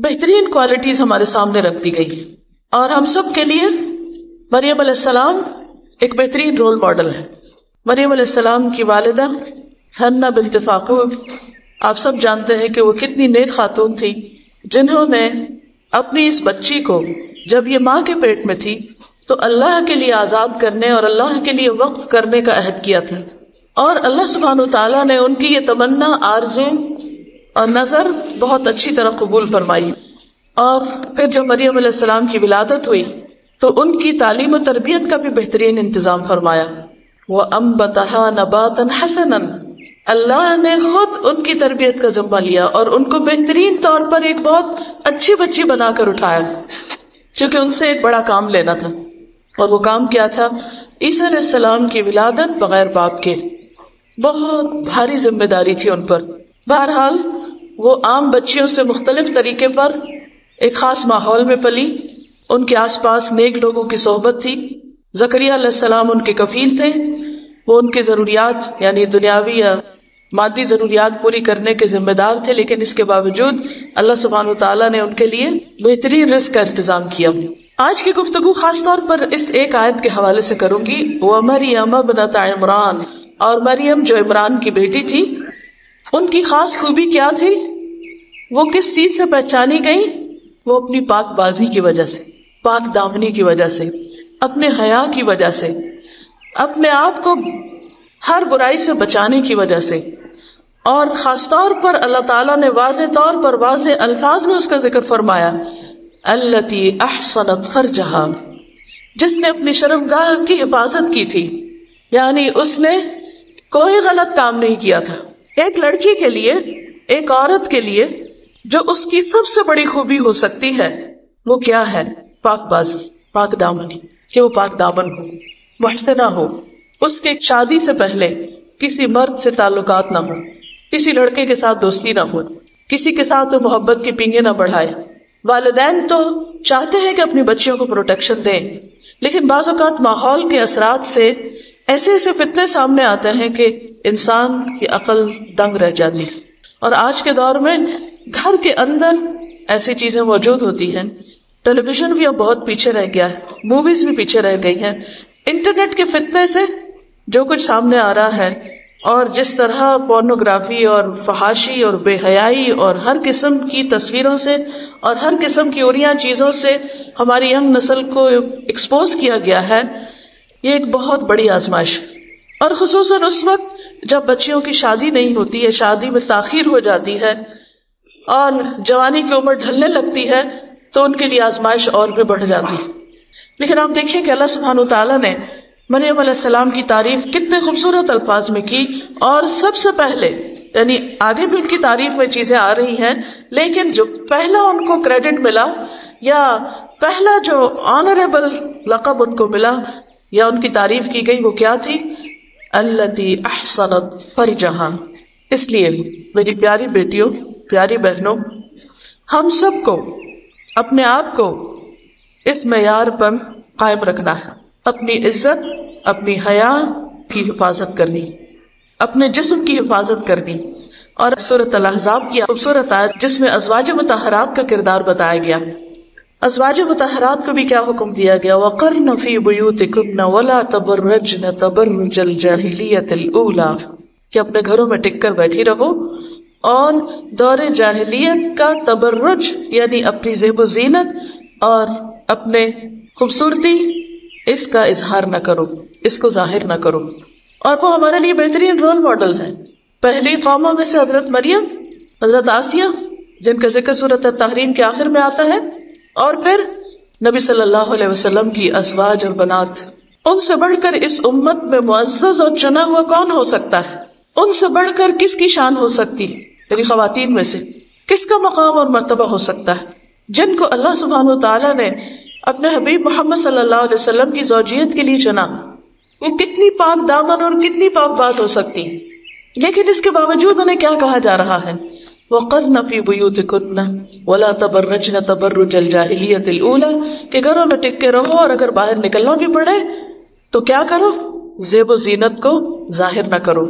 بہترین کوالٹیز ہمارے سامنے رکھ دی گئی اور ہم سب کے لیے مریم علیہ السلام ایک بہترین رول ماڈل ہے۔ مریم علیہ السلام کی والدہ حنہ بنت فاقود، آپ سب جانتے ہیں کہ وہ کتنی نیک خاتون تھی، جنہوں نے اپنی اس بچی کو جب یہ ماں کے پیٹ میں تھی تو اللہ کے لیے آزاد کرنے اور اللہ کے لیے وقف کرنے کا عہد کیا تھا، اور اللہ سبحانہ وتعالیٰ نے ان کی یہ تمنا، آرزو اور نظر بہت اچھی طرح قبول فرمائی۔ اور پھر جب مریم علیہ السلام کی ولادت ہوئی تو ان کی تعلیم و تربیت کا بھی بہترین انتظام فرمایا۔ وَأَنبَتَهَا نَبَاتًا حَسَنًا، اللہ نے خود ان کی تربیت کا ذمہ لیا اور ان کو بہترین طور پر ایک بہت اچھی بچی بنا کر اٹھایا، کیونکہ ان سے ایک بڑا کام لینا تھا، اور وہ کام کیا تھا؟ عیسیٰ علیہ السلام کی ولادت بغیر باپ کے۔ بہت بھاری ذمہ داری تھی ان پر۔ بہرحال وہ عام بچیوں سے مختلف طریقے پر ایک خاص ماحول میں پلی، ان کے آس پاس نیک لوگوں کی صحبت تھی۔ زکریا علیہ السلام ان کے کفیل تھے، وہ ان کے ضروریات یعنی دنیاوی یا مادی ضروریات پوری کرنے کے ذمہ دار تھے، لیکن اس کے باوجود اللہ سبحانہ وتعالیٰ نے ان کے لیے بہترین رزق کا انتظام کیا۔ آج کی گفتگو خاص طور پر اس ایک آیت کے حوالے سے کروں گی، وَمَرْيَمَ ابْنَتَ عِمْرَانَ، اور مریم جو عمران کی بیٹی تھی، ان کی خاص خوبی کیا تھی؟ وہ کس چیز سے پہچانی گئی؟ وہ اپنی پاک بازی کی وجہ سے، پاک دامنی کی وجہ سے، اپنے حیا کی وجہ سے، اپنے آپ کو ہر برائی سے بچانے کی وجہ سے، اور خاص طور پر اللہ تعالیٰ نے واضح طور پر واضح الفاظ میں اس کا ذکر فرمایا، التی احصنت فرجہا، جس نے اپنی شرمگاہ کی حفاظت کی تھی، یعنی اس نے کوئی غلط کام نہیں کیا تھا۔ ایک لڑکی کے لیے، ایک عورت کے لیے جو اس کی سب سے بڑی خوبی ہو سکتی ہے وہ کیا ہے؟ پاک بازی، پاک دامنی، کہ وہ پاک دامن ہو، محسنہ ہو، اس کے شادی سے پہلے کسی مرد سے تعلقات نہ ہو، کسی لڑکے کے ساتھ دوستی نہ ہو، کسی کے ساتھ وہ محبت کی پینگیں نہ بڑھائے۔ والدین تو چاہتے ہیں کہ اپنی بچیوں کو پروٹیکشن دیں، لیکن بعض اوقات ماحول کے اثرات سے ایسے ایسے فتنے سامنے آتے ہیں کہ انسان کی عقل دنگ رہ جاتی ہے۔ اور آج کے دور میں گھر کے اندر ایسی چیزیں موجود ہوتی ہیں، ٹیلی ویژن بھی اب بہت پیچھے رہ گیا ہے، موویز بھی پیچھے رہ گئی ہیں، انٹرنیٹ کے فتنے سے جو کچھ سامنے آ رہا ہے، اور جس طرح پورنوگرافی اور فحاشی اور بے حیائی اور ہر قسم کی تصویروں سے اور ہر قسم کی عریاں چیزوں سے ہماری ینگ نسل کو ایکسپوز کیا گیا ہے، یہ ایک بہت بڑی آزمائش ہے۔ اور خصوصاً اس وقت جب بچیوں کی شادی نہیں ہوتی ہے، شادی میں تاخیر ہو جاتی ہے اور جوانی کی عمر ڈھلنے لگتی ہے، تو ان کے لیے آزمائش اور بھی بڑھ جاتی ہے۔ لیکن آپ دیکھیں کہ اللہ سبحانہ وتعالیٰ نے مریم علیہ السلام کی تعریف کتنے خوبصورت الفاظ میں کی، اور سب سے پہلے، یعنی آگے بھی ان کی تعریف میں چیزیں آ رہی ہیں، لیکن جو پہلا ان کو کریڈٹ ملا یا پہلا جو آنریبل لقب ان کو ملا یا ان کی تعریف کی گئی، وہ کیا تھی؟ التی احصنت فرجہا۔ اس لیے میری پیاری بیٹیوں، پیاری بہنوں، ہم سب کو اپنے آپ کو اس معیار پر قائم رکھنا ہے، اپنی عزت، اپنی حیا کی حفاظت کرنی، اپنے جسم کی حفاظت کرنی۔ اور سورۃ الاحزاب کی خوبصورت آیت جس میں ازواج مطہرات کا کردار بتایا گیا، ازواج مطہرات کو بھی کیا حکم دیا گیا؟ وَقَرْنَ فِي بُيُوتِكُنَّ وَلَا تَبَرَّجْنَ تَبَرُّجَ الْجَاهِلِيَّةِ الْأُولَىٰ، کہ اپنے گھروں میں ٹک کر بیٹھی رہو اور دور جاہلیت کا تبرج یعنی اپنی زیب و زینت اور اپنے خوبصورتی، اس کا اظہار نہ کرو، اس کو ظاہر نہ کرو۔ اور وہ ہمارے لیے بہترین رول ماڈلز ہیں۔ پہلی قوموں میں سے حضرت مریم، حضرت آسیہ، جن کا ذکر سورۃ التحریم کے آخر میں آتا ہے، اور پھر نبی صلی اللہ علیہ وسلم کی ازواج اور بنات۔ ان سے بڑھ کر اس امت میں معزز اور چنا ہوا کون ہو سکتا ہے؟ ان سے بڑھ کر کس کی شان ہو سکتی ہے؟ یعنی خواتین میں سے کس کا مقام اور مرتبہ ہو سکتا ہے؟ جن کو اللہ سبحانہ وتعالیٰ نے اپنے حبیب محمد صلی اللہ علیہ وسلم کی زوجیت کے لیے چنا، وہ کتنی پاک دامن اور کتنی پاک بات ہو سکتی، لیکن اس کے باوجود انہیں کیا کہا جا رہا ہے؟ وَقَرْنَ فِي بُيُوتِكُنَّ وَلَا تَبَرَّجْنَ تَبَرُّجَ الْجَاهِلِيَّةِ الْأُولَىٰ، کہ گھروں میں ٹک کے رہو، اور اگر باہر نکلنا بھی پڑے تو کیا کرو؟ زیب و زینت کو ظاہر نہ کرو۔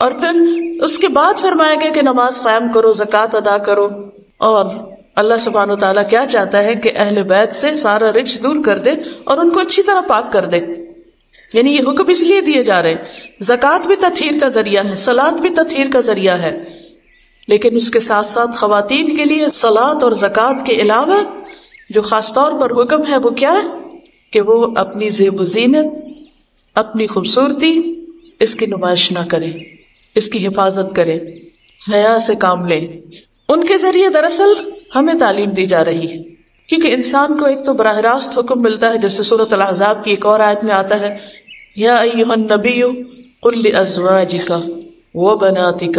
اور پھر اس کے بعد فرمایا گیا کہ نماز قائم کرو، زکوٰۃ ادا کرو، اور اللہ سبحانہ وتعالیٰ کیا چاہتا ہے کہ اہل بیت سے سارا رچ دور کر دے اور ان کو اچھی طرح پاک کر دے. یعنی یہ حکم اس لیے دیے جا رہے ہیں. زکوٰۃ بھی تطہیر کا ذریعہ ہے، صلاۃ بھی تطہیر کا ذریعہ ہے، لیکن اس کے ساتھ ساتھ خواتین کے لیے صلاۃ اور زکوٰۃ کے علاوہ جو خاص طور پر حکم ہے وہ کیا ہے کہ وہ اپنی زیب و زینت، اپنی خوبصورتی، اس کی نمائش نہ کرے، اس کی حفاظت کرے، حیا سے کام لے. ان کے ذریعے دراصل ہمیں تعلیم دی جا رہی ہے، کیونکہ انسان کو ایک تو براہ راست حکم ملتا ہے، جیسے سورۃ الاحزاب کی ایک اور آیت میں آتا ہے یا ایھا النبی قل لازواجک وبناتک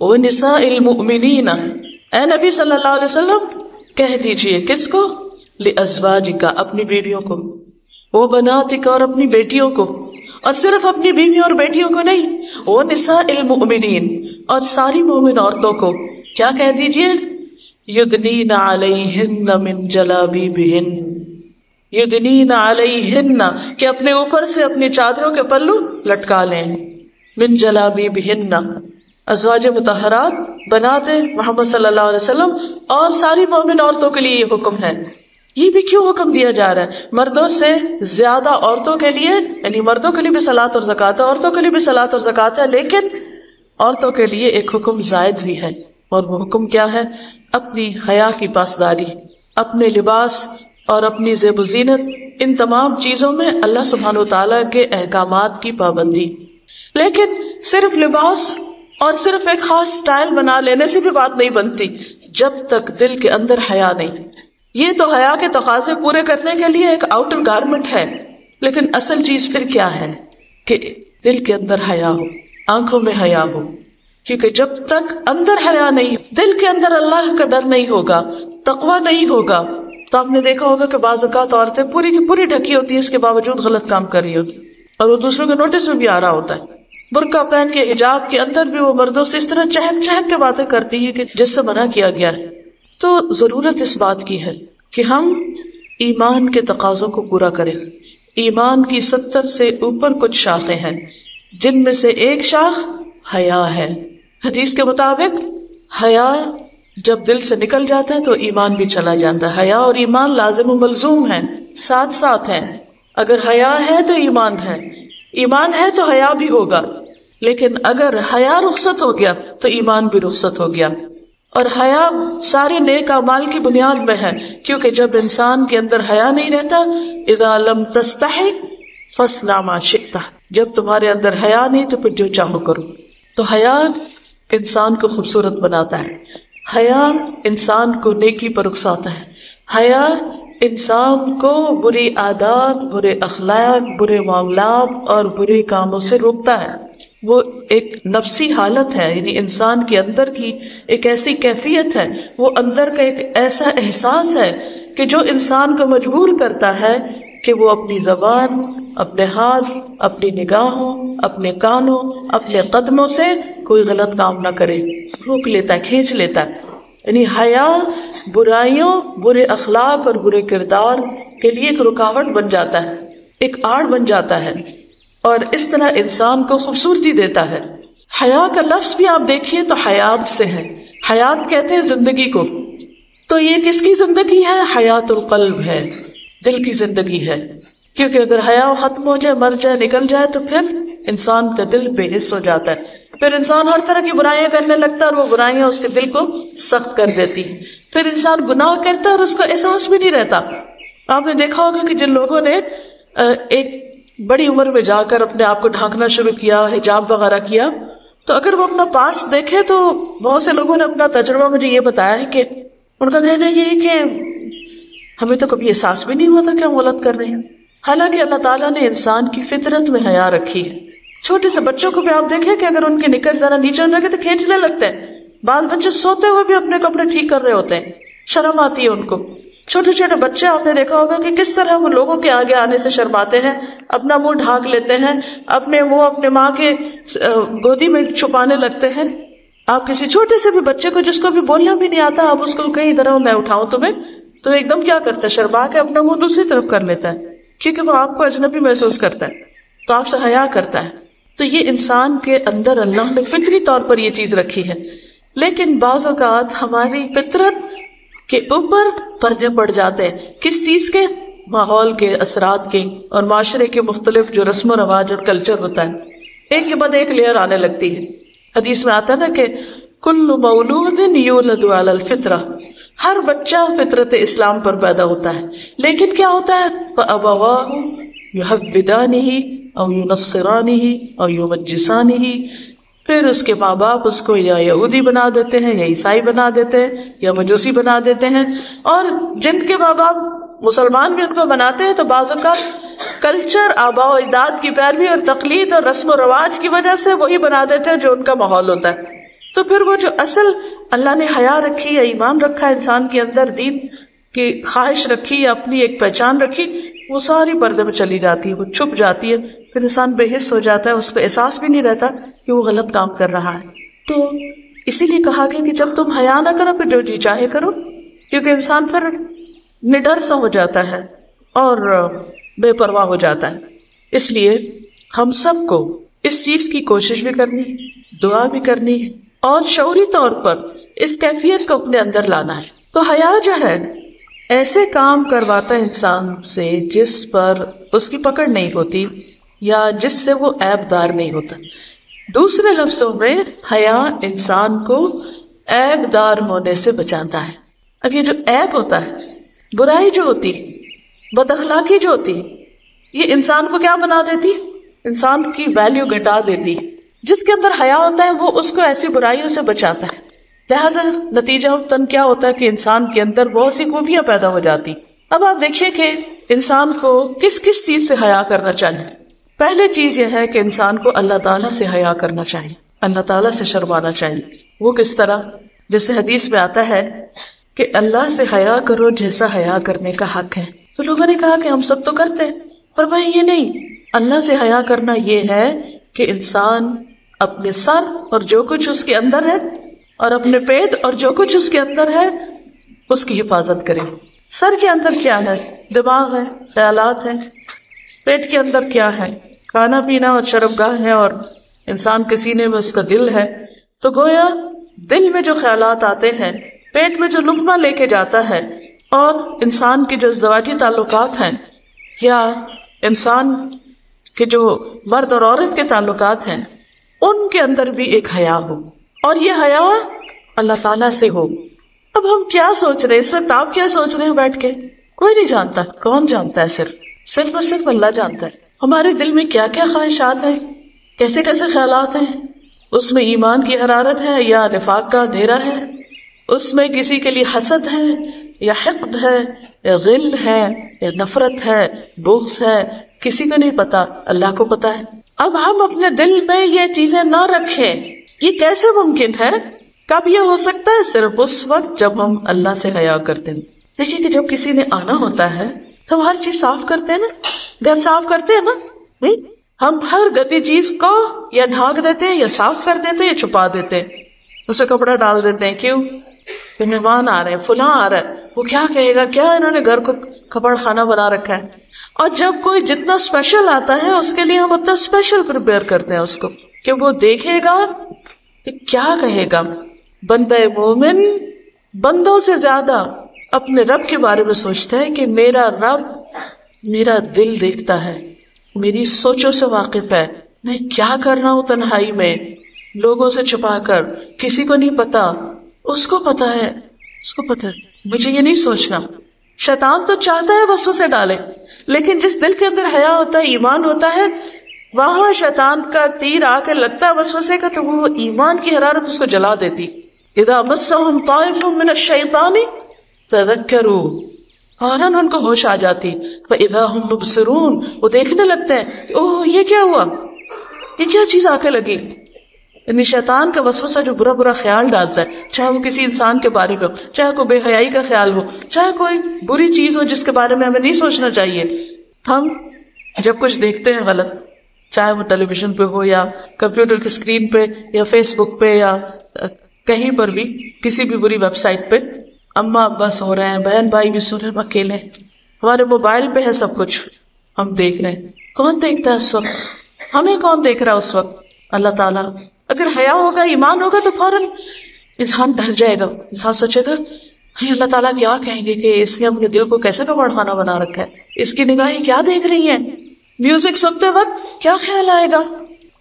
ونساء المؤمنین، اے نبی صلی اللہ علیہ وسلم کہہ دیجئے کس کو؟ لازواجک، اپنی بیویوں کو، وبناتک، اور اپنی بیٹیوں کو، اور صرف اپنی بیویوں اور بیٹیوں کو نہیں، ونساء المؤمنین، اور ساری مومن عورتوں کو کیا کہہ دیجئے؟ یدنین علیہن من جلابیبہن، یدنین علیہن، کہ اپنے اوپر سے اپنی چادروں کے پلو لٹکا لیں، من جلابیبہن، ازواج مطہرات بنات محمد صلی اللہ علیہ وسلم اور ساری مومن عورتوں کے لیے یہ حکم ہے. یہ بھی کیوں حکم دیا جا رہا ہے؟ مردوں سے زیادہ عورتوں کے لیے، یعنی مردوں کے لیے بھی صلاۃ اور زکوٰۃ ہے، عورتوں کے لیے بھی صلاۃ اور زکوٰۃ ہے، لیکن عورتوں کے لیے ایک حکم زائد بھی ہے، اور وہ حکم کیا ہے؟ اپنی حیا کی پاسداری، اپنے لباس اور اپنی زیب و زینت، ان تمام چیزوں میں اللہ سبحانہ وتعالیٰ کے احکامات کی پابندی. لیکن صرف لباس اور صرف ایک خاص سٹائل بنا لینے سے بھی بات نہیں بنتی جب تک دل کے اندر حیا نہیں. یہ تو حیا کے تقاضے پورے کرنے کے لیے ایک آؤٹر گارمنٹ ہے، لیکن اصل چیز پھر کیا ہے کہ دل کے اندر حیا ہو، آنکھوں میں حیا ہو. کیونکہ جب تک اندر حیا نہیں، دل کے اندر اللہ کا ڈر نہیں ہوگا، تقویٰ نہیں ہوگا، تو آپ نے دیکھا ہوگا کہ بعض اوقات عورتیں پوری کی پوری ڈھکی ہوتی ہیں، اس کے باوجود غلط کام کر رہی ہوتی، اور وہ دوسروں کے نوٹس میں بھی آ رہا ہوتا ہے. برقع پہن کے حجاب کے اندر بھی وہ مردوں سے اس طرح چہک چہک کے باتیں کرتی ہے کہ جس سے منع کیا گیا ہے. تو ضرورت اس بات کی ہے کہ ہم ایمان کے تقاضوں کو پورا کریں. ایمان کی 70 سے اوپر کچھ شاخیں ہیں، جن میں سے ایک شاخ حیا ہے. حدیث کے مطابق حیا جب دل سے نکل جاتا ہے تو ایمان بھی چلا جاتا ہے. حیا اور ایمان لازم و ملزوم ہیں، ساتھ ساتھ ہیں. اگر حیا ہے تو ایمان ہے، ایمان ہے تو حیا بھی ہوگا. لیکن اگر حیا رخصت ہو گیا تو ایمان بھی رخصت ہو گیا. اور حیا سارے نیک اعمال کی بنیاد میں ہے، کیونکہ جب انسان کے اندر حیا نہیں رہتا، اذا لم تستحی فاصنع ما شئت، جب تمہارے اندر حیا نہیں تو پھر جو چاہو کرو. تو حیا انسان کو خوبصورت بناتا ہے، حیا انسان کو نیکی پر اکساتا ہے، حیا انسان کو بری عادات، برے اخلاق، برے معاملات اور برے کاموں سے روکتا ہے. وہ ایک نفسی حالت ہے، یعنی انسان کے اندر کی ایک ایسی کیفیت ہے، وہ اندر کا ایک ایسا احساس ہے کہ جو انسان کو مجبور کرتا ہے کہ وہ اپنی زبان، اپنے ہاتھ، اپنی نگاہوں، اپنے کانوں، اپنے قدموں سے کوئی غلط کام نہ کرے، روک لیتا ہے، کھینچ لیتا ہے. یعنی حیا برائیوں، برے اخلاق اور برے کردار کے لیے ایک رکاوٹ بن جاتا ہے، ایک آڑ بن جاتا ہے، اور اس طرح انسان کو خوبصورتی دیتا ہے. حیا کا لفظ بھی آپ دیکھیے تو حیات سے ہے، حیات کہتے ہیں زندگی کو. تو یہ کس کی زندگی ہے؟ حیات القلب ہے، دل کی زندگی ہے. کیونکہ اگر حیا ختم ہو جائے، مر جائے، نکل جائے تو پھر انسان کا دل بے حس ہو جاتا ہے. پھر انسان ہر طرح کی برائیاں کرنے لگتا ہے، اور وہ برائیاں اس کے دل کو سخت کر دیتی ہیں. پھر انسان گناہ کرتا ہے اور اس کا احساس بھی نہیں رہتا. آپ نے دیکھا ہوگا کہ جن لوگوں نے ایک بڑی عمر میں جا کر اپنے آپ کو ڈھانکنا شروع کیا، حجاب وغیرہ کیا، تو اگر وہ اپنا پاس دیکھے تو بہت سے لوگوں نے اپنا تجربہ مجھے یہ بتایا ہے کہ ان کا کہنا یہ ہے کہ ہمیں تو کبھی احساس بھی نہیں ہوا تھا کہ ہم غلط کر رہے ہیں. حالانکہ اللہ تعالیٰ نے انسان کی فطرت میں حیا رکھی ہے. چھوٹے سے بچوں کو بھی آپ دیکھیں کہ اگر ان کے نکر ذرا نیچے ہونے لگے تو کھینچنے لگتے ہیں. بعض بچے سوتے ہوئے بھی اپنے کپڑے ٹھیک کر رہے ہوتے ہیں، شرم آتی ہے ان کو. چھوٹے چھوٹے بچے آپ نے دیکھا ہوگا کہ کس طرح وہ لوگوں کے آگے آنے سے شرماتے ہیں، اپنا منہ ڈھانک لیتے ہیں، اپنے منہ اپنے ماں کے گودی میں چھپانے لگتے ہیں. آپ کسی چھوٹے سے بھی بچے کو جس کو بھی بولنا بھی نہیں آتا، آپ اس کو کہیں ادھر میں اٹھاؤں تمہیں، تو ایک دم کیا کرتا ہے؟ شرما کے اپنا منہ دوسری طرف کر لیتا ہے، کیونکہ وہ آپ کو اجنبی محسوس کرتا ہے، تو آپ سے حیا کرتا ہے. تو یہ انسان کے اندر اللہ نے فطری طور پر یہ چیز رکھی ہے. لیکن بعض اوقات ہماری فطرت کے اوپر پردے پڑ جاتے ہیں. کس چیز کے؟ ماحول کے، اثرات کے، اور معاشرے کے مختلف جو رسم و رواج اور کلچر ہوتا ہے، ایک کے بعد ایک لیئر آنے لگتی ہے. حدیث میں آتا ہے نا کہ کل مولود یولد علی الفطرہ، ہر بچہ فطرت اسلام پر پیدا ہوتا ہے، لیکن کیا ہوتا ہے؟ فَأَبَوَاهُ يُحَوِّدَانِهِ أَوْ يُنَصِّرَانِهِ أَوْ يُمَجِّسَانِهِ، پھر اس کے ماں باپ اس کو یا یہودی بنا دیتے ہیں، یا عیسائی بنا دیتے ہیں، یا مجوسی بنا دیتے ہیں. اور جن کے ماں باپ مسلمان بھی ان کو بناتے ہیں تو بعض اوقات کلچر، آباء و اجداد کی پیروی اور تقلید اور رسم و رواج کی وجہ سے وہی بنا دیتے ہیں جو ان کا ماحول ہوتا ہے. تو پھر وہ جو اصل اللہ نے حیا رکھی یا ایمان رکھا ہے انسان کے اندر، دین کی خواہش رکھی یا اپنی ایک پہچان رکھی، وہ ساری پردے میں چلی جاتی ہے، وہ چھپ جاتی ہے. پھر انسان بے حس ہو جاتا ہے، اس کو احساس بھی نہیں رہتا کہ وہ غلط کام کر رہا ہے. تو اسی لیے کہا گیا کہ جب تم حیا نہ کرو پھر جو جی چاہے کرو، کیونکہ انسان پھر نڈر سا ہو جاتا ہے اور بے پرواہ ہو جاتا ہے. اس لیے ہم سب کو اس چیز کی کوشش بھی کرنی ہے، دعا بھی کرنی ہے، اور شعوری طور پر اس کیفیت کو اپنے اندر لانا ہے. تو حیا جو ہے ایسے کام کرواتا ہے انسان سے جس پر اس کی پکڑ نہیں ہوتی یا جس سے وہ عیب دار نہیں ہوتا. دوسرے لفظوں میں حیا انسان کو عیب دار ہونے سے بچاتا ہے. اب یہ جو عیب ہوتا ہے، برائی جو ہوتی، بد اخلاقی جو ہوتی، یہ انسان کو کیا بنا دیتی؟ انسان کی ویلیو گھٹا دیتی. جس کے اندر حیا ہوتا ہے وہ اس کو ایسی برائیوں سے بچاتا ہے. لہٰذا نتیجہ تن کیا ہوتا ہے کہ انسان کے اندر بہت سی خوبیاں پیدا ہو جاتی. اب آپ دیکھیے کہ انسان کو کس کس چیز سے حیا کرنا چاہیے. پہلے چیز یہ ہے کہ انسان کو اللہ تعالیٰ سے حیا کرنا چاہیے، اللہ تعالیٰ سے شرمانا چاہیے. وہ کس طرح؟ جیسے حدیث میں آتا ہے کہ اللہ سے حیا کرو جیسا حیا کرنے کا حق ہے. تو لوگوں نے کہا کہ ہم سب تو کرتے ہیں، پر بھائی یہ نہیں. اللہ سے حیا کرنا یہ ہے کہ انسان اپنے سر اور جو کچھ اس کے اندر ہے، اور اپنے پیٹ اور جو کچھ اس کے اندر ہے، اس کی حفاظت کرے. سر کے اندر کیا ہے؟ دماغ ہے، خیالات ہیں. پیٹ کے اندر کیا ہے؟ کھانا پینا اور شرمگاہ ہے، اور انسان کے سینے میں اس کا دل ہے. تو گویا دل میں جو خیالات آتے ہیں، پیٹ میں جو لقمہ لے کے جاتا ہے، اور انسان کے جو ازدواجی تعلقات ہیں یا انسان کے جو مرد اور عورت کے تعلقات ہیں، ان کے اندر بھی ایک حیا ہو، اور یہ حیا اللہ تعالیٰ سے ہو. اب ہم کیا سوچ رہے ہیں اس وقت؟ آپ کیا سوچ رہے ہیں بیٹھ کے؟ کوئی نہیں جانتا. کون جانتا ہے؟ صرف اور صرف اللہ جانتا ہے. ہمارے دل میں کیا کیا خواہشات ہیں، کیسے کیسے خیالات ہیں. اس میں ایمان کی حرارت ہے یا نفاق کا اندھیرا ہے؟ اس میں کسی کے لیے حسد ہے یا حقد ہے یا غل ہے یا نفرت ہے، بغض ہے؟ کسی کو نہیں پتا، اللہ کو پتا ہے. اب ہم اپنے دل میں یہ چیزیں نہ رکھیں، یہ کیسے ممکن ہے؟ کب یہ ہو سکتا ہے؟ صرف اس وقت جب ہم اللہ سے حیا کرتے ہیں. دیکھیے کہ جب کسی نے آنا ہوتا ہے تو ہم ہر چیز صاف کرتے ہیں نا، گھر صاف کرتے ہیں نا. نہیں، ہم ہر گندی چیز کو یا ڈھانک دیتے ہیں یا صاف کر دیتے ہیں یا چھپا دیتے ہیں، اس میں کپڑا ڈال دیتے ہیں. کیوں؟ کہ مہمان آ رہے ہیں، فلاں آ رہا ہے، وہ کیا کہے گا، کیا انہوں نے گھر کو کپڑ خانہ بنا رکھا ہے. اور جب کوئی جتنا اسپیشل آتا ہے اس کے لیے ہم اتنا اسپیشل پریپیئر کرتے ہیں اس کو کہ وہ دیکھے گا کہ کیا کہے گا. بندہ مومن بندوں سے زیادہ اپنے رب کے بارے میں سوچتا ہے کہ میرا رب میرا دل دیکھتا ہے، میری سوچوں سے واقف ہے، میں کیا کر رہا ہوں تنہائی میں، لوگوں سے چھپا کر. کسی کو نہیں پتا، اس کو پتا ہے، اس کو پتا ہے. مجھے یہ نہیں سوچنا. شیطان تو چاہتا ہے وسوسے ڈالے، لیکن جس دل کے اندر حیا ہوتا ہے، ایمان ہوتا ہے، وہاں شیطان کا تیر آ کے لگتا ہے وسوسے کا تو وہ ایمان کی حرارت اس کو جلا دیتی. اذا مسهم طائف من الشیطان تذکروا، فوراً ان کو ہوش آ جاتی. فاذا هم مبصرون، وہ دیکھنے لگتے ہیں کہ اوہ یہ کیا ہوا، یہ کیا چیز آ کے لگی. یعنی شیطان کا وسوسہ جو برا برا خیال ڈالتا ہے، چاہے وہ کسی انسان کے بارے میں ہو، چاہے کوئی بے حیائی کا خیال ہو، چاہے کوئی بری چیز ہو جس کے بارے میں ہمیں نہیں سوچنا چاہیے. ہم جب کچھ دیکھتے ہیں غلط، چاہے وہ ٹیلی ویژن پہ ہو یا کمپیوٹر کی اسکرین پہ یا فیس بک پہ یا کہیں پر بھی کسی بھی بری ویب سائٹ پہ، اماں ابا سو رہے ہیں، بہن بھائی بھی سو رہے ہیں، ہم اکیلے ہیں، ہمارے موبائل پہ ہے سب کچھ، ہم دیکھ رہے ہیں. کون دیکھتا ہے اس وقت؟ ہمیں کون دیکھ رہا ہے اس وقت؟ اللہ تعالیٰ. اگر حیا ہوگا، ایمان ہوگا تو فوراً انسان ڈر جائے گا. انسان سوچے گا اللہ تعالیٰ کیا کہیں گے کہ اس نے اپنے دل کو کیسے کباڑ خانہ بنا رکھا ہے، اس کی نگاہیں کیا دیکھ رہی ہیں، میوزک سنتے وقت کیا خیال آئے گا،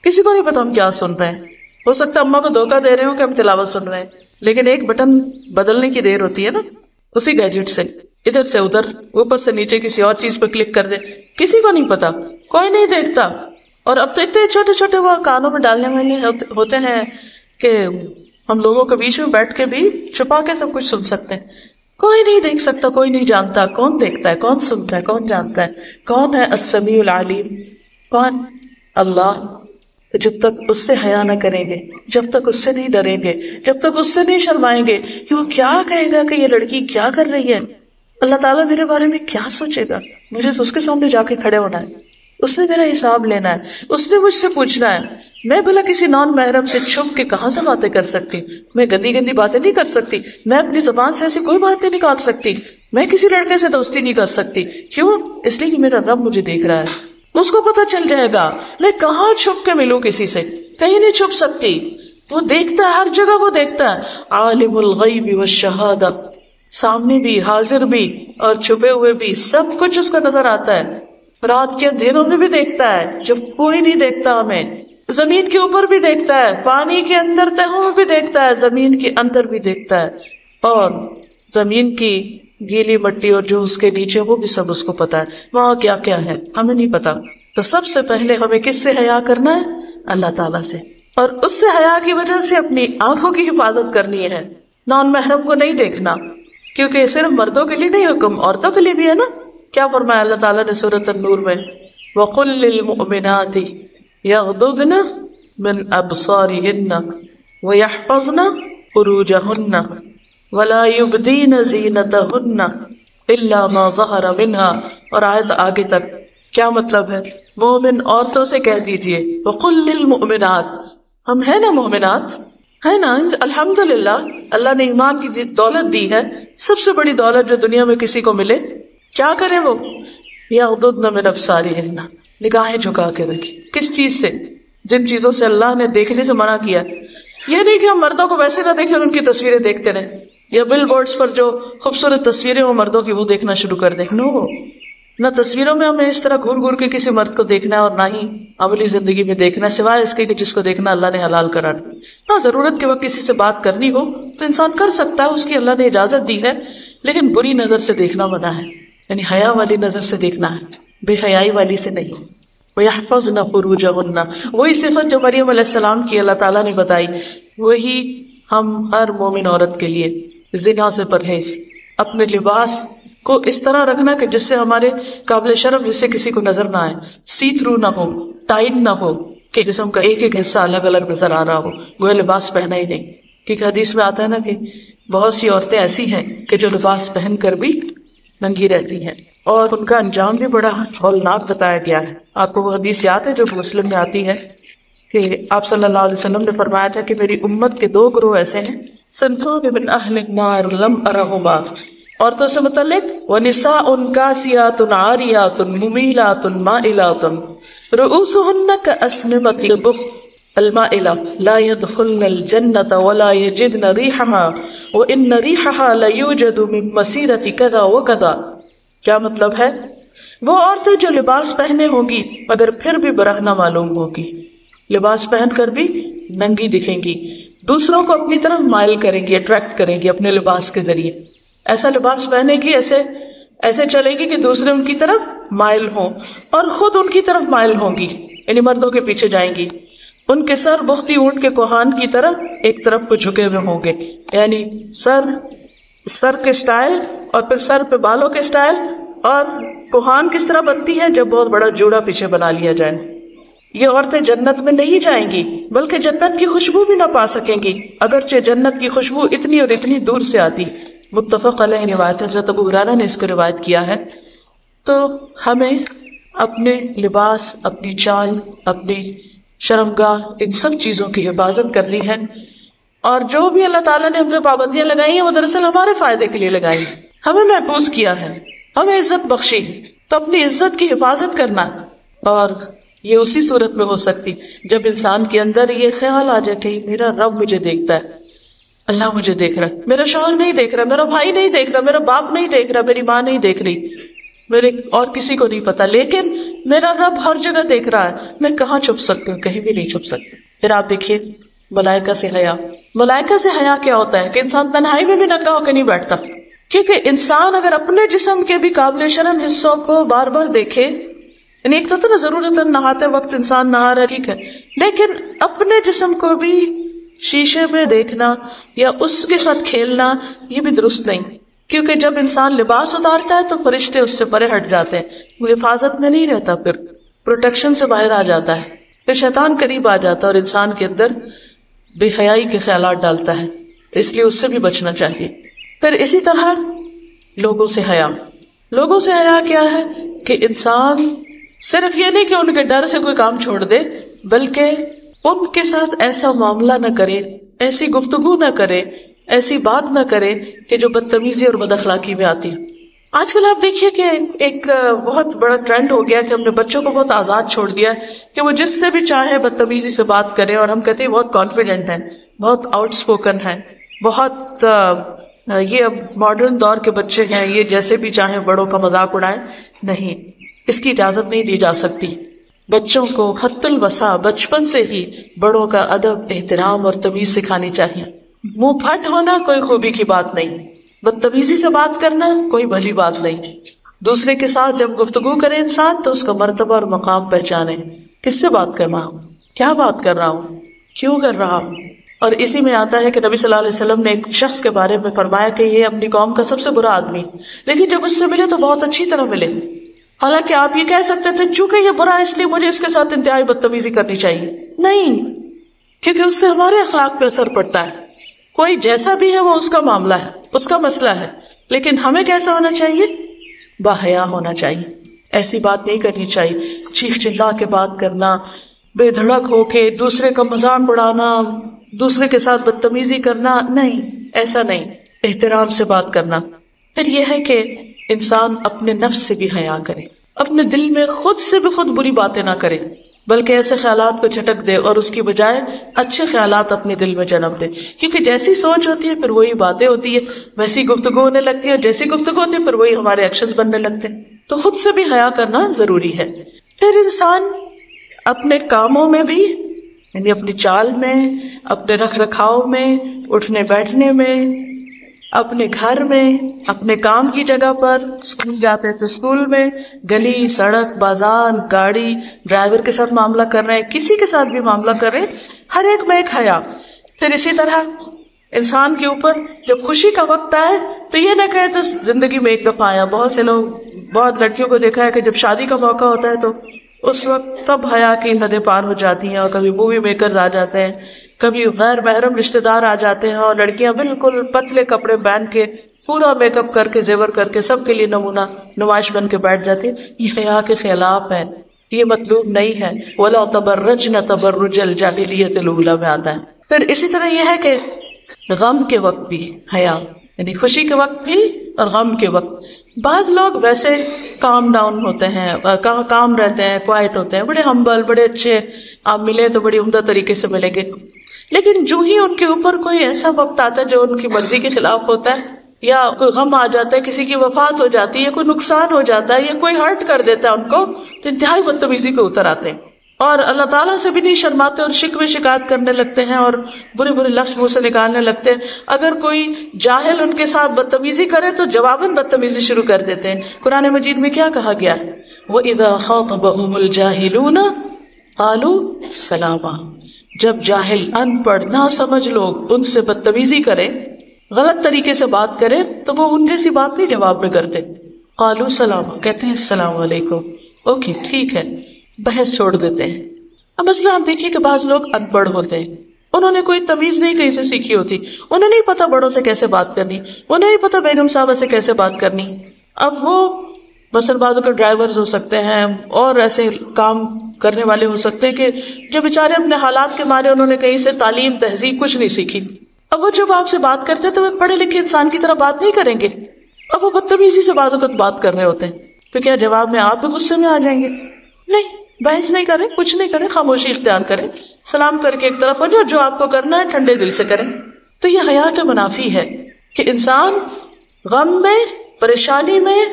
کسی کو نہیں پتا ہم کیا سن رہے ہیں. ہو سکتا ہے اماں کو دھوکہ دے رہے ہوں کہ ہم تلاوت سن رہے ہیں، لیکن ایک بٹن بدلنے کی دیر ہوتی ہے نا، اسی گیجٹ سے ادھر سے ادھر، اوپر سے نیچے کسی اور چیز پہ کلک کر دے، کسی کو نہیں پتا، کوئی نہیں دیکھتا. اور اب تو اتنے چھوٹے چھوٹے وہ کانوں میں ڈالنے والے ہوتے ہیں کہ ہم لوگوں کے بیچ میں بیٹھ کے بھی چھپا کے سب کچھ سن سکتے ہیں. کوئی نہیں دیکھ سکتا، کوئی نہیں جانتا. کون دیکھتا ہے، کون سنتا ہے، کون جانتا ہے؟ کون ہے السمیع العلیم؟ کون؟ اللہ. جب تک اس سے حیا نہ کریں گے، جب تک اس سے نہیں ڈریں گے، جب تک اس سے نہیں شرمائیں گے کہ وہ کیا کہے گا کہ یہ لڑکی کیا کر رہی ہے، اللہ تعالیٰ میرے بارے میں کیا سوچے گا، مجھے اس کے سامنے جا کے کھڑے ہونا ہے، اس نے میرا حساب لینا ہے، اس نے مجھ سے پوچھنا ہے. میں بھلا کسی نان محرم سے چھپ کے کہاں سے باتیں کر سکتی؟ میں گندی گندی باتیں نہیں کر سکتی، میں اپنی زبان سے ایسی کوئی بات نہیں نکال سکتی، میں کسی لڑکے سے دوستی نہیں کر سکتی. کیوں؟ اس لیے کہ میرا رب مجھے دیکھ رہا ہے، اس کو پتہ چل جائے گا. میں کہاں چھپ کے ملوں کسی سے؟ کہیں نہیں چھپ سکتی. وہ دیکھتا ہے، ہر جگہ وہ دیکھتا ہے. عالم الغیب والشہادہ، سامنے بھی، حاضر بھی اور چھپے ہوئے بھی، سب کچھ اس کا نظر آتا ہے. رات کے اندھیروں میں بھی دیکھتا ہے جب کوئی نہیں دیکھتا ہمیں، زمین کے اوپر بھی دیکھتا ہے، پانی کے اندر تہوں میں بھی دیکھتا ہے، زمین کے اندر بھی دیکھتا ہے، اور زمین کی گیلی مٹی اور جو اس کے نیچے وہ بھی سب اس کو پتا ہے وہاں کیا کیا ہے، ہمیں نہیں پتا. تو سب سے پہلے ہمیں کس سے حیا کرنا ہے؟ اللہ تعالیٰ سے. اور اس سے حیا کی وجہ سے اپنی آنکھوں کی حفاظت کرنی ہے. نان محرم کو نہیں دیکھنا، کیونکہ صرف مردوں کے لیے نہیں حکم، عورتوں کے لیے بھی ہے نا. کیا فرمایا اللہ تعالیٰ نے سورۃ النور میں؟ وَقُلْ لِلْمُؤْمِنَاتِ يَغْضُضْنَ مِنْ أَبْصَارِهِنَّ وَيَحْفَظْنَ فُرُوجَهُنَّ وَلَا يُبْدِينَ زِينَتَهُنَّ إِلَّا مَا ظَهَرَ مِنْهَا. اور آیت آگے تک کیا مطلب ہے؟ مومن عورتوں سے کہہ دیجئے وَقُلْ لِلْمُؤْمِنَاتِ، ہم ہیں نا مومنات، ہے نا، الحمدللہ اللہ نے ایمان کی دولت دی ہے، سب سے بڑی دولت جو دنیا میں کسی کو ملے. کیا کریں وہ؟ یغضضن من ابصارہن، نگاہیں جھکا کے رکھی. کس چیز سے؟ جن چیزوں سے اللہ نے دیکھنے سے منع کیا. یہ نہیں کہ ہم مردوں کو ویسے نہ دیکھیں اور ان کی تصویریں دیکھتے رہیں، یا بل بورڈز پر جو خوبصورت تصویریں ہوں مردوں کی وہ دیکھنا شروع کر دیں. نو، نہ تصویروں میں ہمیں اس طرح گھور گھور کے کسی مرد کو دیکھنا ہے اور نہ ہی عملی زندگی میں دیکھنا ہے، سوائے اس کے کہ جس کو دیکھنا اللہ نے حلال کرا. ہاں ضرورت کے وقت کسی سے بات کرنی ہو تو انسان کر سکتا ہے، اس کی اللہ نے اجازت دی ہے، لیکن بری نظر سے دیکھنا منع ہے، یعنی حیا والی نظر سے دیکھنا ہے، بے حیائی والی سے نہیں. وَيَحْفَظْنَ فُرُوجَهُنَّ، وہی صفت جو مریم علیہ السلام کی اللہ تعالیٰ نے بتائی، وہی ہم ہر مومن عورت کے لیے. زنا سے پرہیز، اپنے لباس کو اس طرح رکھنا کہ جس سے ہمارے قابل شرم حصے کسی کو نظر نہ آئے، سی تھرو نہ ہو، ٹائٹ نہ ہو کہ جسم کا ایک ایک حصہ الگ الگ نظر آ رہا ہو، وہ لباس پہنا ہی نہیں. کیونکہ حدیث میں آتا ہے نا کہ بہت سی عورتیں ایسی ہیں کہ جو لباس پہن کر بھی ننگی رہتی ہیں، اور ان کا انجام بھی بڑا ہولناک بتایا گیا ہے. آپ کو وہ حدیث یاد ہے جو مسلم میں آتی ہے کہ آپ صلی اللہ علیہ وسلم نے فرمایا تھا کہ میری امت کے 2 گروہ ایسے ہیں، صنفان من اہل النار لم ارہما، عورتوں سے متعلق، ونساء کاسیات عاریات ممیلات مائلات رؤوسہن کاسنمۃ البخت المائلہ لا يدخلن الجنۃ ولا یجدن ریحها وان ریحها لیوجد من مسیرۃ کذا وکذا. کیا مطلب ہے؟ وہ عورتیں جو لباس پہنے ہوں گی مگر پھر بھی برہنہ معلوم ہوگی، لباس پہن کر بھی ننگی دکھیں گی، دوسروں کو اپنی طرف مائل کریں گی، اٹریکٹ کریں گی اپنے لباس کے ذریعے. ایسا لباس پہنے گی، ایسے چلے گی کہ دوسرے ان کی طرف مائل ہوں اور خود ان کی طرف مائل ہوں گی، یعنی مردوں کے پیچھے جائیں گی. ان کے سر بختی اونٹ کے کوہان کی طرف ایک طرف کو جھکے ہوئے ہوں گے، یعنی سر کے سٹائل اور پھر سر پہ بالوں کے سٹائل. اور کوہان کس طرح بنتی ہے؟ جب بہت بڑا جوڑا پیچھے بنا لیا جائے. یہ عورتیں جنت میں نہیں جائیں گی بلکہ جنت کی خوشبو بھی نہ پا سکیں گی، اگرچہ جنت کی خوشبو اتنی اور اتنی دور سے آتی. متفق علیہ روایت، حضرت ابو ہریرہ نے اس کو روایت کیا ہے. تو ہمیں اپنے لباس، اپنی چال، اپنی شرمگاہ، ان سب چیزوں کی حفاظت کرنی ہے. اور جو بھی اللہ تعالیٰ نے ہم پہ پابندیاں لگائی ہیں وہ دراصل ہمارے فائدے کے لیے لگائی، ہمیں محفوظ کیا ہے، ہمیں عزت بخشی. تو اپنی عزت کی حفاظت کرنا، اور یہ اسی صورت میں ہو سکتی جب انسان کے اندر یہ خیال آ جائے کہ میرا رب مجھے دیکھتا ہے. اللہ مجھے دیکھ رہا، میرا شوہر نہیں دیکھ رہا، میرا بھائی نہیں دیکھ رہا، میرا باپ نہیں دیکھ رہا، میری ماں نہیں دیکھ رہی، میرے اور کسی کو نہیں پتا، لیکن میرا رب ہر جگہ دیکھ رہا ہے، میں کہاں چھپ سکتی ہوں؟ کہیں بھی نہیں چھپ سکتی۔ پھر آپ دیکھیے ملائکہ سے حیا، ملائکہ سے حیا کیا ہوتا ہے کہ انسان تنہائی میں بھی ننگا ہو کے نہیں بیٹھتا، کیونکہ انسان اگر اپنے جسم کے بھی قابل شرم حصوں کو بار بار دیکھے، یعنی ایک تو نا ضرورت نہاتے وقت انسان نہا رہا ٹھیک ہے، لیکن اپنے جسم کو بھی شیشے میں دیکھنا یا اس کے ساتھ کھیلنا یہ بھی درست نہیں، کیونکہ جب انسان لباس اتارتا ہے تو فرشتے اس سے پرے ہٹ جاتے ہیں، وہ حفاظت میں نہیں رہتا، پھر پروٹیکشن سے باہر آ جاتا ہے، پھر شیطان قریب آ جاتا ہے اور انسان کے اندر بے حیائی کے خیالات ڈالتا ہے، اس لیے اس سے بھی بچنا چاہیے۔ پھر اسی طرح لوگوں سے حیا، لوگوں سے حیا کیا ہے کہ انسان صرف یہ نہیں کہ ان کے ڈر سے کوئی کام چھوڑ دے، بلکہ ان کے ساتھ ایسا معاملہ نہ کرے، ایسی گفتگو نہ کرے، ایسی بات نہ کرے کہ جو بدتمیزی اور بد اخلاقی میں آتی ہے۔ آج کل آپ دیکھیے کہ ایک بہت بڑا ٹرینڈ ہو گیا کہ ہم نے بچوں کو بہت آزاد چھوڑ دیا ہے کہ وہ جس سے بھی چاہے بدتمیزی سے بات کرے، اور ہم کہتے ہیں بہت کانفیڈنٹ ہیں، بہت آؤٹ اسپوکن ہیں، بہت یہ اب ماڈرن دور کے بچے ہیں، یہ جیسے بھی چاہیں بڑوں کا مذاق اڑائیں۔ نہیں، اس کی اجازت نہیں دی جا سکتی۔ بچوں کو حد الوسع بچپن سے ہی بڑوں کا ادب، احترام اور تمیز سکھانی چاہیے۔ منہ پھٹ ہونا کوئی خوبی کی بات نہیں، بدتمیزی سے بات کرنا کوئی بھلی بات نہیں۔ دوسرے کے ساتھ جب گفتگو کرے انسان تو اس کا مرتبہ اور مقام پہچانے، کس سے بات کر رہا ہوں، کیا بات کر رہا ہوں، کیوں کر رہا ہوں۔ اور اسی میں آتا ہے کہ نبی صلی اللہ علیہ وسلم نے ایک شخص کے بارے میں فرمایا کہ یہ اپنی قوم کا سب سے برا آدمی، لیکن جب اس سے ملے تو بہت اچھی طرح ملے۔ حالانکہ آپ یہ کہہ سکتے تھے چونکہ یہ برا ہے اس لیے مجھے اس کے ساتھ انتہائی بدتمیزی کرنی چاہیے، نہیں، کیونکہ اس سے ہمارے اخلاق پہ اثر پڑتا ہے۔ کوئی جیسا بھی ہے وہ اس کا معاملہ ہے، اس کا مسئلہ ہے، لیکن ہمیں کیسا ہونا چاہیے؟ باحیا ہونا چاہیے۔ ایسی بات نہیں کرنی چاہیے، چیخ چلا کے بات کرنا، بے دھڑک ہو کے دوسرے کا مذاق اڑانا، دوسرے کے ساتھ بدتمیزی کرنا، نہیں، ایسا نہیں، احترام سے بات کرنا۔ پھر یہ ہے کہ انسان اپنے نفس سے بھی حیا کرے، اپنے دل میں خود سے بھی خود بری باتیں نہ کرے، بلکہ ایسے خیالات کو جھٹک دے اور اس کی بجائے اچھے خیالات اپنے دل میں جنم دے، کیونکہ جیسی سوچ ہوتی ہے پھر وہی باتیں ہوتی ہے، ویسی گفتگو ہونے لگتی ہے، جیسی گفتگو ہوتی ہے پھر وہی ہمارے ایکشنز بننے لگتے ہیں۔ تو خود سے بھی حیا کرنا ضروری ہے۔ پھر انسان اپنے کاموں میں بھی، یعنی اپنی چال میں، اپنے رکھ رکھاؤ میں، اٹھنے بیٹھنے میں، اپنے گھر میں، اپنے کام کی جگہ پر، اسکول جاتے تو اسکول میں، گلی، سڑک، بازار، گاڑی، ڈرائیور کے ساتھ معاملہ کر رہے ہیں، کسی کے ساتھ بھی معاملہ کر رہے ہیں، ہر ایک میں ایک حیا۔ پھر اسی طرح انسان کے اوپر جب خوشی کا وقت آئے تو یہ نہ کہے تو زندگی میں ایک دفعہ آیا۔ بہت سے لوگ، بہت لڑکیوں کو دیکھا ہے کہ جب شادی کا موقع ہوتا ہے تو اس وقت سب حیا کی حدیں پار ہو جاتی ہیں، اور کبھی مووی میکرز آ جاتے ہیں، کبھی غیر محرم رشتہ دار آ جاتے ہیں، اور لڑکیاں بالکل پتلے کپڑے پہن کے، پورا میک اپ کر کے، زیور کر کے، سب کے لیے نمونہ نمائش بن کے بیٹھ جاتے ہیں۔ یہ حیا کے خلاف ہے، یہ مطلوب نہیں ہے۔ وَلَا تَبَرَّجْنَ تَبَرُّجَ الْجَاهِلِيَّةِ الْأُولَىٰ میں آتا ہے۔ پھر اسی طرح یہ ہے کہ غم کے وقت بھی حیا، یعنی خوشی کے وقت بھی اور غم کے وقت۔ بعض لوگ ویسے کام ڈاؤن ہوتے ہیں، کام رہتے ہیں، کوائٹ ہوتے ہیں، بڑے ہمبل، بڑے اچھے، آپ ملے تو بڑی عمدہ طریقے سے ملیں گے، لیکن جو ہی ان کے اوپر کوئی ایسا وقت آتا ہے جو ان کی مرضی کے خلاف ہوتا ہے، یا کوئی غم آ جاتا ہے، کسی کی وفات ہو جاتی ہے، کوئی نقصان ہو جاتا ہے، یا کوئی ہرٹ کر دیتا ہے ان کو، تو انتہائی بدتمیزی پہ اتر آتے ہیں اور اللہ تعالیٰ سے بھی نہیں شرماتے اور شکوے شکایت کرنے لگتے ہیں اور برے برے لفظ منہ سے نکالنے لگتے ہیں۔ اگر کوئی جاہل ان کے ساتھ بدتمیزی کرے تو جواباً بدتمیزی شروع کر دیتے ہیں۔ قرآن مجید میں کیا کہا گیا ہے؟ وَإِذَا خَاطَبَهُمُ الْجَاهِلُونَ قَالُوا سَلَامًا، جب جاہل، ان پڑھ، نہ سمجھ لوگ ان سے بدتمیزی کرے، غلط طریقے سے بات کرے، تو وہ ان جیسی بات نہیں جواب میں کرتے۔ قَالُوا سَلَامًا، کہتے ہیں السلام علیکم، اوکے ٹھیک ہے، بحث چھوڑ دیتے ہیں۔ اب مثلا ہم دیکھیے کہ بعض لوگ ان پڑھ ہوتے ہیں، انہوں نے کوئی تمیز نہیں کہیں سے سیکھی ہوتی، انہیں نہیں پتا بڑوں سے کیسے بات کرنی، انہیں نہیں پتا بیگم صاحبہ سے کیسے بات کرنی۔ اب وہ مثلا بعضوں کے ڈرائیورز ہو سکتے ہیں اور ایسے کام کرنے والے ہو سکتے ہیں کہ جو بیچارے اپنے حالات کے مارے انہوں نے کہیں سے تعلیم، تہذیب کچھ نہیں سیکھی۔ اب وہ جب آپ سے بات کرتے تو وہ ایک پڑھے لکھے انسان کی طرح بات نہیں کریں گے، اب وہ بدتمیزی سے بعض اوقات بات کر رہے ہوتے ہیں، تو کیا جواب میں آپ بھی غصے میں آ جائیں گے؟ نہیں، بحث نہیں کریں، کچھ نہیں کریں، خاموشی اختیار کریں، سلام کر کے ایک طرف ہو جائے، جو آپ کو کرنا ہے ٹھنڈے دل سے کریں۔ تو یہ حیا کے منافی ہے کہ انسان غم میں، پریشانی میں،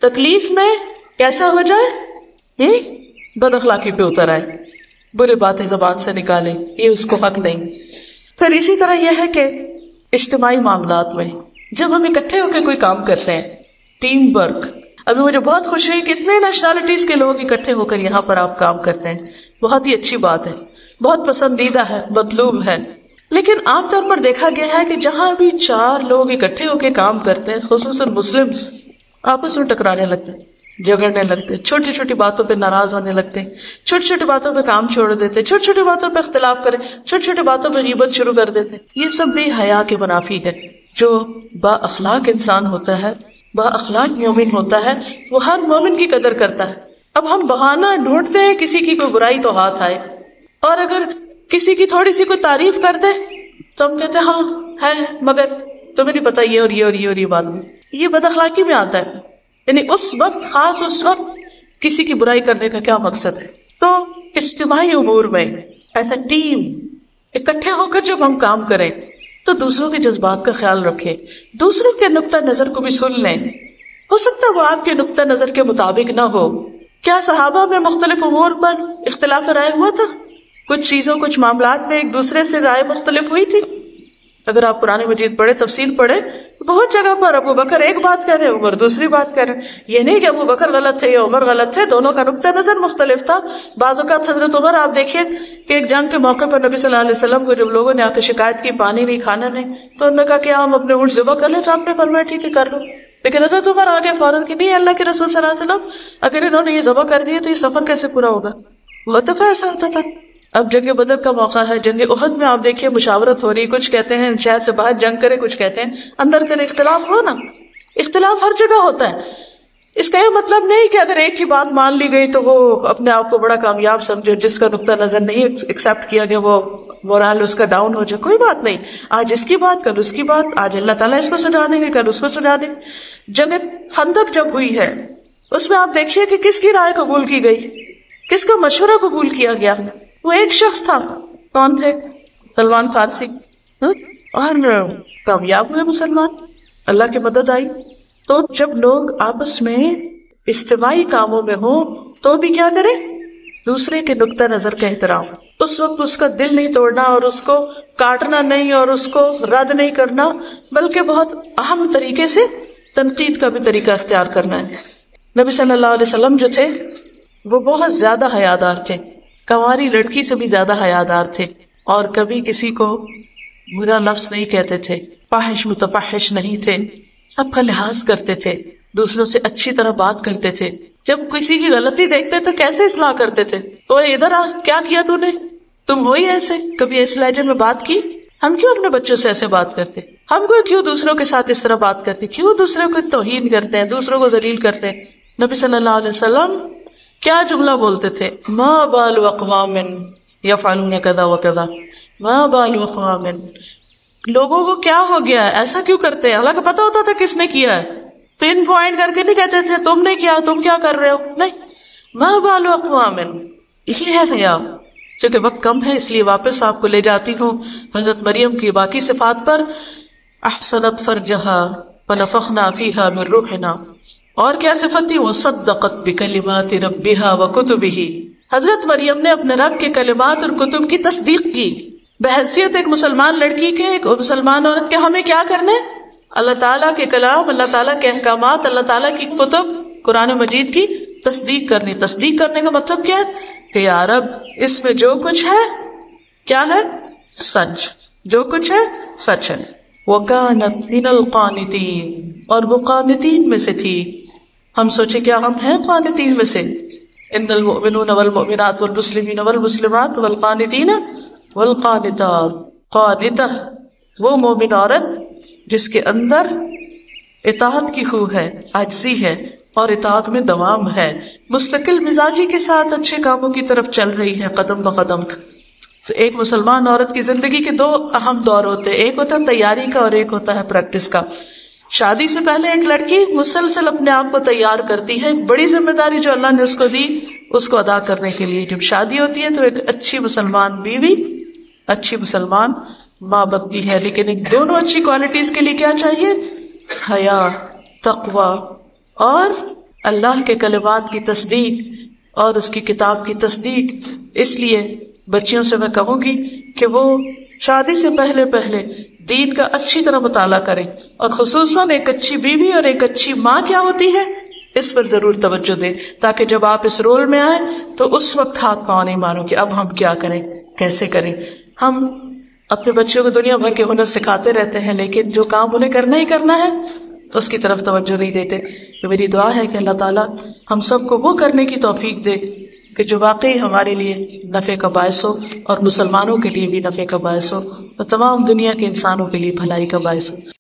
تکلیف میں کیسا ہو جائے، بد اخلاقی پہ اتر آئے، برے باتیں زبان سے نکالے، یہ اس کو حق نہیں۔ پھر اسی طرح یہ ہے کہ اجتماعی معاملات میں جب ہم اکٹھے ہو کے کوئی کام کرتے ہیں، ٹیم ورک، ابھی مجھے بہت خوشی ہوئی کہ اتنے نیشنلٹیز کے لوگ اکٹھے ہو کر یہاں پر آپ کام کرتے ہیں، بہت ہی اچھی بات ہے، بہت پسندیدہ ہے، مطلوب ہے۔ لیکن عام طور پر دیکھا گیا ہے کہ جہاں بھی 4 لوگ اکٹھے ہو کے کام کرتے ہیں، خصوصاً مسلمز آپس میں ٹکرانے لگتے ہیں، جھگڑنے لگتے ہیں، چھوٹی چھوٹی باتوں پہ ناراض ہونے لگتے ہیں، چھوٹی چھوٹی باتوں پہ کام چھوڑ دیتے ہیں، چھوٹی چھوٹی باتوں پہ اختلاف کریں، چھوٹی چھوٹی باتوں پہ غیبت شروع کر دیتے ہیں۔ یہ سب بھی حیا کے منافی ہے۔ جو با اخلاق انسان ہوتا ہے، با اخلاق مومن ہوتا ہے، وہ ہر مومن کی قدر کرتا ہے۔ اب ہم بہانہ ڈھونڈتے ہیں کسی کی کوئی برائی تو ہاتھ آئے، اور اگر کسی کی تھوڑی سی کوئی تعریف کر دے تو ہم کہتے ہیں ہاں ہے، مگر تمہیں نہیں پتا یہ اور یہ اور یہ اور یہ بات میں، یہ بد اخلاقی میں آتا ہے۔ یعنی اس وقت، خاص اس وقت کسی کی برائی کرنے کا کیا مقصد ہے؟ تو اجتماعی امور میں ایسا ٹیم اکٹھے ہو کر جب ہم کام کریں تو دوسروں کے جذبات کا خیال رکھیں، دوسروں کے نقطہ نظر کو بھی سن لیں۔ ہو سکتا ہے وہ آپ کے نقطہ نظر کے مطابق نہ ہو۔ کیا صحابہ میں مختلف امور پر اختلاف رائے ہوا تھا؟ کچھ چیزوں، کچھ معاملات میں ایک دوسرے سے رائے مختلف ہوئی تھی۔ اگر آپ قرآن مجید پڑھے، تفصیل پڑھے، بہت جگہ پر ابو بکر ایک بات کہہ رہے ہیں، عمر دوسری بات کہہ رہے ہیں۔ یہ نہیں کہ ابو بکر غلط تھے یا عمر غلط تھے، دونوں کا نقطہ نظر مختلف تھا۔ بعض اوقات حضرت عمر آپ دیکھیے کہ ایک جنگ کے موقع پر نبی صلی اللہ علیہ وسلم کو جب لوگوں نے آ کے شکایت کی پانی نہیں، کھانا نہیں، تو انہوں نے کہا کہ ہم اپنے اونٹ ذبح کر لیں، تو آپ نے فرمایا ٹھیک ہے کر لو۔ لیکن حضرت عمر آگے فوراً کہ نہیں، اللہ کے رسول صلی اللہ علیہ وسلم اگر انہوں نے یہ ذبح کر دیا تو یہ سفر کیسے پورا ہوگا؟ بہت دفعہ ایسا ہوتا تھا۔ اب جنگ بدر کا موقع ہے، جنگ احد میں آپ دیکھیے مشاورت ہو رہی، کچھ کہتے ہیں شہر سے باہر جنگ کرے، کچھ کہتے ہیں اندر کرے، اختلاف ہو نا، اختلاف ہر جگہ ہوتا ہے۔ اس کا یہ مطلب نہیں کہ اگر ایک ہی بات مان لی گئی تو وہ اپنے آپ کو بڑا کامیاب سمجھے، جس کا نقطہ نظر نہیں ایکسیپٹ کیا گیا وہ مورال اس کا ڈاؤن ہو جائے، کوئی بات نہیں۔ آج اس کی بات، کل اس کی بات، آج اللہ تعالیٰ اس کو سجا دیں گے، کل اس کو سجا دیں گے۔ جنگ خندق جب ہوئی ہے اس میں آپ دیکھیے کہ کس کی رائے قبول کی گئی، کس کا مشورہ قبول کیا گیا؟ وہ ایک شخص تھا، کون تھے؟ سلمان فارسی، اور کامیاب ہوئے مسلمان، اللہ کی مدد آئی۔ تو جب لوگ آپس میں اجتماعی کاموں میں ہوں تو بھی کیا کریں؟ دوسرے کے نقطہ نظر کا احترام۔ اس وقت اس کا دل نہیں توڑنا اور اس کو کاٹنا نہیں اور اس کو رد نہیں کرنا، بلکہ بہت اہم طریقے سے تنقید کا بھی طریقہ اختیار کرنا ہے۔ نبی صلی اللہ علیہ وسلم جو تھے وہ بہت زیادہ حیادار تھے، کنواری لڑکی سے بھی زیادہ حیادار تھے، اور کبھی کسی کو برا لفظ نہیں کہتے تھے، فاحش متفحش نہیں تھے، سب کا لحاظ کرتے تھے، دوسروں سے اچھی طرح بات کرتے تھے۔ جب کسی کی غلطی دیکھتے تو کیسے اصلاح کرتے تھے؟ تو ادھر آ، کیا کیا تو نے؟ تم ہوئی ایسے؟ کبھی اس لہجے میں بات کی؟ ہم کیوں اپنے بچوں سے ایسے بات کرتے؟ ہم کو کیوں دوسروں کے ساتھ اس طرح بات کرتے؟ کیوں دوسروں کو توہین کرتے ہیں، دوسروں کو ذلیل کرتے ہیں؟ نبی صلی اللہ علیہ وسلم کیا جملہ بولتے تھے؟ ما بال اقوام یفعلون کذا وکذا، ما بال اقوام، لوگوں کو کیا ہو گیا ہے، ایسا کیوں کرتے ہیں؟ اللہ کو پتا ہوتا تھا کس نے کیا ہے، پن پوائنٹ کر کے نہیں کہتے تھے تم نے کیا، تم کیا کر رہے ہو، نہیں، ما بال اقوام، یہ ہے حیا۔ چونکہ وقت کم ہے اس لیے واپس آپ کو لے جاتی ہوں حضرت مریم کی باقی صفات پر۔ احسنت فرجہا فنفخنا فیہا من روحنا، اور کیا صفت تھی؟ وصدقت بکلمات ربہا وکتبہ، حضرت مریم نے اپنے رب کے کلمات اور کتب کی تصدیق کی۔ بحیثیت ایک مسلمان لڑکی کے، ایک مسلمان عورت کے، ہمیں کیا کرنا ہے؟ اللہ تعالیٰ کے کلام، اللہ تعالیٰ کے احکامات، اللہ تعالیٰ کی کتب قرآن مجید کی تصدیق کرنی۔ تصدیق کرنے کا مطلب کیا ہے؟ کہ یا رب اس میں جو کچھ ہے کیا ہے؟ سچ، جو کچھ ہے سچ ہے۔ وَكَانَتْ مِنَ الْقَانِتِينَ، اور وہ قانتین میں سے تھی۔ ہم سوچے کیا ہم ہیں قانتین میں سے؟ ان المؤمنون والمؤمنات والمسلمین والمسلمات والقانتین والقانتات، قانتہ وہ مومن عورت جس کے اندر اطاعت کی خو ہے، عاجزی ہے اور اطاعت میں دوام ہے، مستقل مزاجی کے ساتھ اچھے کاموں کی طرف چل رہی ہے قدم بقدم۔ تو ایک مسلمان عورت کی زندگی کے 2 اہم دور ہوتے ہیں، ایک ہوتا ہے تیاری کا اور ایک ہوتا ہے پریکٹس کا۔ شادی سے پہلے ایک لڑکی مسلسل اپنے آپ کو تیار کرتی ہے، ایک بڑی ذمہ داری جو اللہ نے اس کو دی اس کو ادا کرنے کے لیے۔ جب شادی ہوتی ہے تو ایک اچھی مسلمان بیوی، اچھی مسلمان ماں بنتی ہے، لیکن ان دونوں اچھی کوالٹیز کے لیے کیا چاہیے؟ حیا، تقوی اور اللہ کے کلمات کی تصدیق اور اس کی کتاب کی تصدیق۔ اس لیے بچیوں سے میں کہوں گی کہ وہ شادی سے پہلے دین کا اچھی طرح مطالعہ کریں، اور خصوصاً ایک اچھی بیوی اور ایک اچھی ماں کیا ہوتی ہے اس پر ضرور توجہ دیں، تاکہ جب آپ اس رول میں آئیں تو اس وقت ہاتھ پاؤں نہیں مارو کہ اب ہم کیا کریں، کیسے کریں۔ ہم اپنے بچوں کو دنیا بھر کے ہنر سکھاتے رہتے ہیں، لیکن جو کام انہیں کرنا ہی کرنا ہے اس کی طرف توجہ نہیں دیتے۔ تو میری دعا ہے کہ اللہ تعالیٰ ہم سب کو وہ کرنے کی توفیق دے کہ جو واقعی ہمارے لیے نفع کا باعث ہو، اور مسلمانوں کے لیے بھی نفع کا باعث ہو، اور تمام دنیا کے انسانوں کے لیے بھلائی کا باعث ہو۔